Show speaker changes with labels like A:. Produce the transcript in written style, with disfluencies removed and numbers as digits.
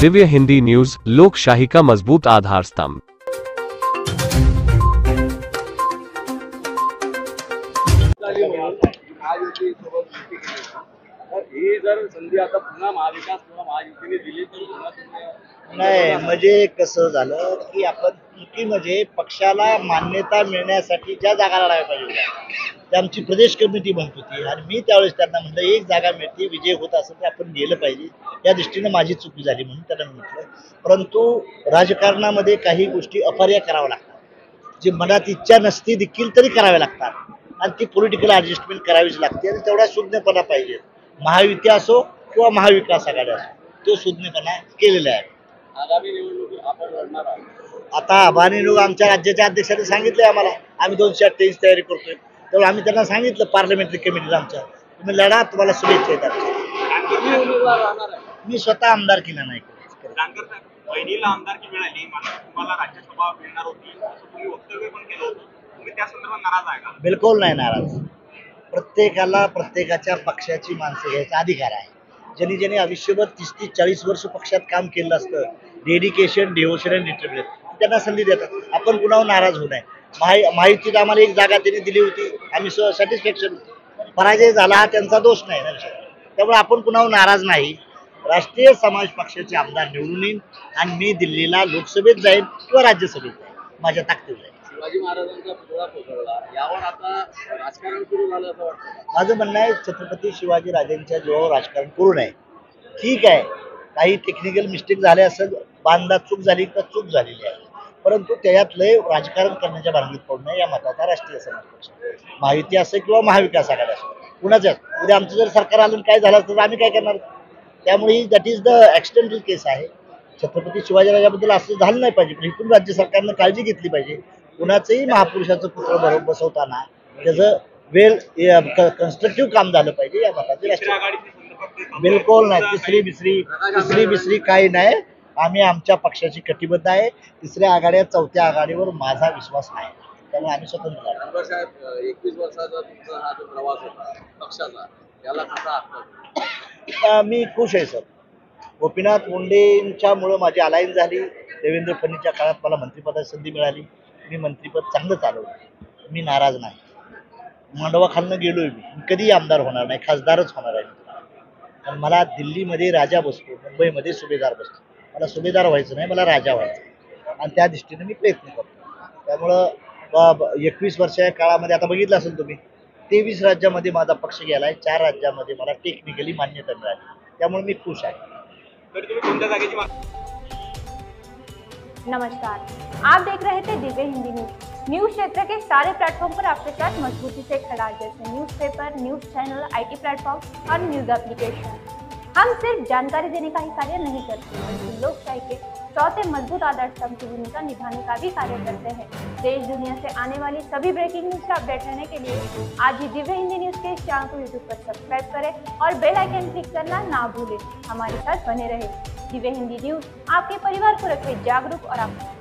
A: Divya Hindi news, लोकशाही का मजबूत आधार स्तंभ।
B: ही जर संधी आता पुन्हा महाविकास किंवा महायुतीने दिली तर
C: नाही, म्हणजे कसं झालं की आपण युती म्हणजे पक्षाला मान्यता मिळण्यासाठी ज्या जागा लढायला पाहिजे होत्या त्या आमची प्रदेश कमिटी म्हणत होती आणि मी त्यावेळेस त्यांना म्हटलं एक जागा मिळते, विजय होत असेल तर आपण गेलं पाहिजे, या दृष्टीने माझी चुकी झाली म्हणून त्यांना म्हटलं। परंतु राजकारणामध्ये काही गोष्टी अपर्याय कराव्या लागतात, जी मनात इच्छा नसती देखील तरी कराव्या लागतात आणि ती पॉलिटिकल ॲडजस्टमेंट करावीच लागते आणि तेवढा शून्यपणा पाहिजे। महायुती असो किंवा महाविकास आघाडी असो तो शून्यपणा केलेला आहे।
B: आगामी निवडणूक आपण लढणार आहोत।
C: आता आबानी लोक आमच्या राज्याच्या अध्यक्षांनी सांगितलंय आम्हाला, आम्ही 228 तयारी करतोय, तर आम्ही त्यांना सांगितलं पार्लमेंटरी कमिटीला आमच्या, तुम्ही लढा, तुम्हाला शुभेच्छा येतात। मी स्वतः आमदार केला नाही।
D: बहिणीला आमदारकी मिळाली, मात्र तुम्हाला राज्यसभा मिळणार होती असं तुम्ही वक्तव्य पण केलं होतं, तुम्ही त्या संदर्भात नाराज आहे का?
C: बिलकुल नाही नाराज। प्रत्येकाला प्रत्येकाच्या पक्षाची माणसं घ्यायचा अधिकार आहे। ज्यांनी ज्यांनी आयुष्यभर 30-40 वर्ष पक्षात काम केलं असतं, डेडिकेशन, डिव्होशन आणि डिटर्मिनेशन, त्यांना संधी देतात। आपण कुणावर नाराज होऊ नये। महायुतीत आम्हाला एक जागा त्यांनी दिली होती, आम्ही सॅटिस्फॅक्शन, पराजय झाला हा त्यांचा दोष नाही ना, त्यामुळे आपण कुणावर नाराज नाही। राष्ट्रीय समाज पक्षाचे आमदार निवडून येईन आणि मी दिल्लीला लोकसभेत जाईन किंवा राज्यसभेत जाईन, माझ्या ताकदीवर जाईन।
B: शिवाजी महाराजांचा पुतळा कोसळला, यावर आता राजकारण सुरू झालं असं वाटतं।
C: माझं म्हणणं आहे छत्रपती शिवाजी राजांच्या जीवावर राजकारण करू नये। ठीक आहे, काही टेक्निकल मिस्टेक झाले असेल, बांधा चूक झाली तर चूक झालेली आहे, परंतु त्यात लय राजकारण करण्याच्या भानगडीत पडू नये या मताचा राष्ट्रीय समाज पक्ष, महायुती असो किंवा महाविकास आघाडी असो, कुणाच्याच उद्या आमचं जर सरकार आलं काय झालं तर आम्ही काय करणार? त्यामुळे दॅट इज द ॲक्सिडेंटल केस आहे। छत्रपती शिवाजीराजाबद्दल असं झालं नाही पाहिजे, पण इथून राज्य सरकारनं काळजी घेतली पाहिजे। कुणाचंही महापुरुषाचं पुत्र बरोबर बसवताना त्याचं वेल कन्स्ट्रक्टिव्ह काम झालं पाहिजे या मताची राष्ट्रीय। बिलकुल नाही, तिसरी बिसरी काही नाही। आम्ही आमच्या पक्षाची कटिबद्ध आहे। तिसऱ्या आघाड्या चौथ्या आघाडीवर माझा विश्वास नाही, त्यामुळे आम्ही स्वतंत्र आहोत।
B: साहेब, 21 वर्षाचा तुमचा हा जो प्रवास होता पक्षाचा, याला कसा आत्ता?
C: मी खुश आहे सर। गोपीनाथ मुंडेंच्यामुळं माझी अलायन्स झाली। देवेंद्र फडणवीसच्या काळात मला मंत्रिपदाची संधी मिळाली, मी मंत्रिपद चांगलं चालवलं, मी नाराज नाही। मांडवा खालनं गेलोय मी कधीही आमदार होणार नाही, खासदारच होणार आहे। कारण मला दिल्लीमध्ये राजा बसतो, मुंबईमध्ये सुभेदार बसतो, मला सुभेदार व्हायचं नाही, मला राजा व्हायचं आणि त्या दृष्टीने मी प्रयत्न करतो। त्यामुळं 21 वर्षाच्या काळामध्ये आता बघितलं असेल तुम्ही, 23 राज्यामध्ये माझा पक्ष गेला आहे, 4 राज्यामध्ये मला टेक्निकली मान्यता मिळाली, त्यामुळे मी खुश आहे।
E: नमस्कार, आप देख रहे थे दिव्य हिंदी न्यूज क्षेत्र के सारे प्लेटफॉर्म पर आपके साथ मजबूती से खड़ा, जैसे newspaper, news channel, IT platform और न्यूज़ एप्लीकेशन। हम सिर्फ जानकारी देने का ही कार्य नहीं करते, बल्कि लोकशाही के चौथे मजबूत आधार स्तंभ की भूमिका निभाने का भी कार्य करते हैं। देश दुनिया से आने वाली सभी ब्रेकिंग न्यूज से अपडेट रहने के लिए आज ही दिव्य हिंदी न्यूज के इस चैनल को यूट्यूब पर सब्सक्राइब करें और बेल आइकन क्लिक करना ना भूलें। हमारे साथ बने रहे। दिव्य हिंदी न्यूज आपके परिवार को रखे जागरूक और आपको